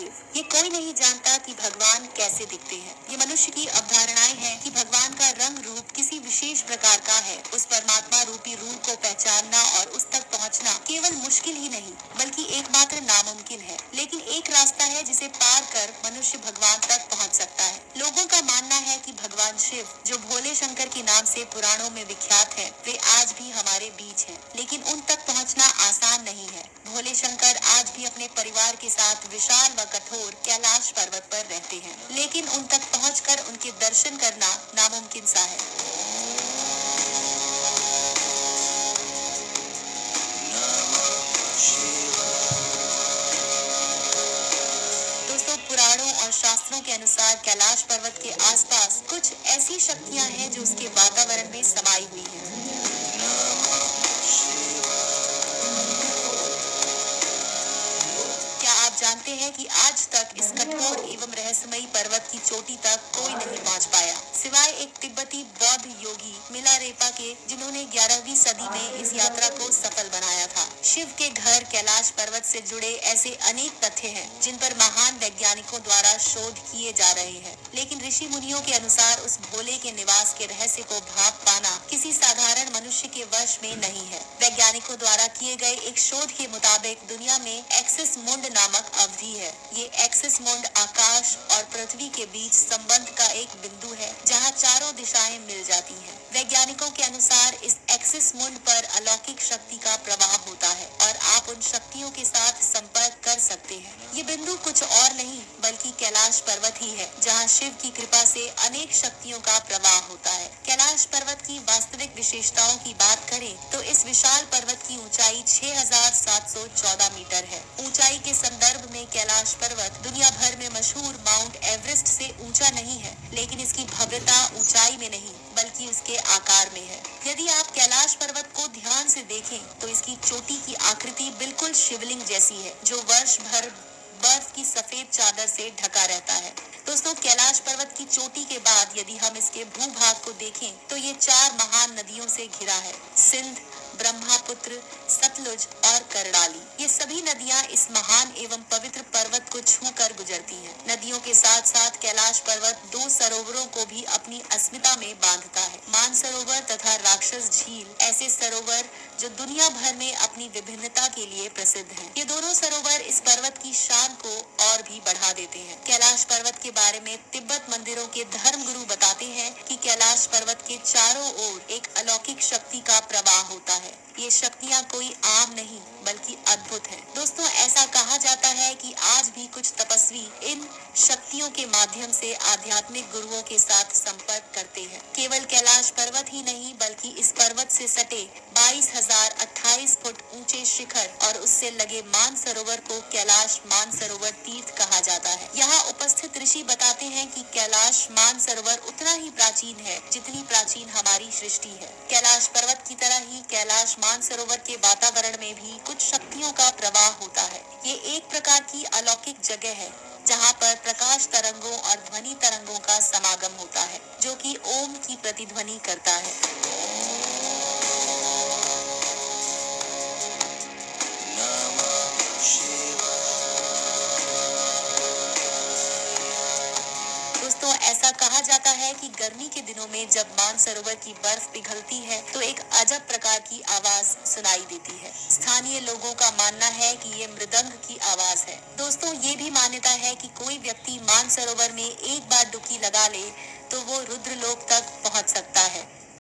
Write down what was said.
महादेव। ये कोई नहीं जानता कि भगवान कैसे दिखते हैं। ये मनुष्य की अवधारणाएं हैं कि भगवान का रंग रूप किसी विशेष प्रकार का है। उस परमात्मा रूपी रूप को पहचानना और उस तक पहुंचना केवल मुश्किल ही नहीं बल्कि एकमात्र नामुमकिन है। लेकिन एक रास्ता है जिसे पार कर मनुष्य भगवान तक पहुंच सकता है। लोगों का मानना है कि भगवान शिव, जो भोले शंकर के नाम से पुराणों में विख्यात है, वे आज भी हमारे बीच हैं। लेकिन उन तक पहुंचना आसान नहीं है। भोले शंकर आज भी अपने परिवार के साथ विशाल व कठोर कैलाश पर्वत पर रहते हैं, लेकिन उन तक पहुंचकर उनके दर्शन करना नामुमकिन सा है। दोस्तों, पुराणों और शास्त्रों के अनुसार कैलाश पर्वत के आसपास कुछ ऐसी शक्तियां हैं जो उसके वातावरण में समाई हुई हैं। क्या आप जानते हैं कि आज तक इस कठोर एवं रहस्यमयी पर्वत की चोटी तक कोई नहीं पहुंच पाया, सिवाय एक तिब्बती बौद्ध योगी मिलारेपा के, जिन्होंने 11वीं सदी में इस यात्रा को सफल बनाया था। शिव के घर कैलाश पर्वत से जुड़े ऐसे अनेक तथ्य हैं जिन पर महान वैज्ञानिकों द्वारा शोध किए जा रहे हैं, लेकिन ऋषि मुनियों के अनुसार उस भोले के निवास के रहस्य को भाप पाना किसी साधारण मनुष्य के वश में नहीं है। वैज्ञानिकों द्वारा किए गए एक शोध के मुताबिक दुनिया में एक्सिस मुंड नामक अवधि है। ये एक्सिस मुंड आकाश और पृथ्वी के बीच संबंध का एक बिंदु है जहाँ चारों दिशाएं मिल जाती हैं। वैज्ञानिकों के अनुसार इस एक्सिस मुंड पर अलौकिक शक्ति का प्रवाह होता है और आप उन शक्तियों के साथ संपर्क कर सकते हैं। ये बिंदु कुछ और नहीं बल्कि कैलाश पर्वत ही है, जहाँ शिव की कृपा से अनेक शक्तियों का प्रवाह होता है। कैलाश पर्वत की वास्तविक विशेषताओं की बात करें तो इस विशाल पर्वत की ऊंचाई 6,714 मीटर है। ऊंचाई के संदर्भ में कैलाश पर्वत दुनिया भर में मशहूर माउंट एवरेस्ट से ऊंचा नहीं है, लेकिन इसकी भव्यता ऊंचाई में नहीं बल्कि उसके आकार में है। यदि आप कैलाश पर्वत को ध्यान से देखें तो इसकी चोटी की आकृति बिल्कुल शिवलिंग जैसी है, जो वर्ष भर बर्फ की सफेद चादर से ढका रहता है। दोस्तों, कैलाश पर्वत की चोटी के बाद यदि हम इसके भूभाग को देखें तो ये 4 महान नदियों से घिरा है। सिंध, ब्रह्मपुत्र, सतलुज और करनाली। ये सभी नदियां इस महान एवं पवित्र पर्वत को छूकर गुजरती हैं। नदियों के साथ साथ कैलाश पर्वत 2 सरोवरों को भी अपनी अस्मिता में बांधता है, मानसरोवर तथा राक्षस झील, ऐसे सरोवर जो दुनिया भर में अपनी विभिन्नता के लिए प्रसिद्ध हैं। ये दोनों सरोवर इस पर्वत की शान को और भी बढ़ा देते हैं। कैलाश पर्वत के बारे में तिब्बत मंदिरों के धर्म गुरु बताते हैं कि कैलाश पर्वत के चारों ओर एक अलौकिक शक्ति का प्रवाह होता है। ये शक्तियाँ कोई आम नहीं बल्कि अद्भुत है। दोस्तों, ऐसा कहा जाता है कि आज भी कुछ तपस्वी इन शक्तियों के माध्यम से आध्यात्मिक गुरुओं के साथ संपर्क करते हैं। केवल कैलाश पर्वत ही नहीं बल्कि इस पर्वत से सटे 22,028 फुट ऊंचे शिखर और उससे लगे मानसरोवर को कैलाश मानसरोवर तीर्थ कहा जाता है। यहाँ उपस्थित ऋषि बताते हैं कि कैलाश मानसरोवर उतना ही प्राचीन है जितनी प्राचीन हमारी सृष्टि है। कैलाश पर्वत की तरह ही कैलाश मानसरोवर के वातावरण में भी कुछ शक्तियों का प्रवाह होता है। ये एक प्रकार की अलौकिक जगह है जहाँ पर प्रकाश तरंगों और ध्वनि तरंगों का समागम होता है, जो कि ओम की प्रतिध्वनि करता है। दोस्तों, ऐसा कहा जाता है कि गर्मी के दिनों में जब मानसरोवर की बर्फ पिघलती है तो एक अजब प्रकार की आवाज सुनाई देती है। स्थानीय लोगों का मानना है कि ये मृदंग की आवाज है। दोस्तों, ये भी मान्यता है कि कोई व्यक्ति मानसरोवर में एक बार डुबकी लगा ले तो वो रुद्रलोक तक पहुंच सकता है।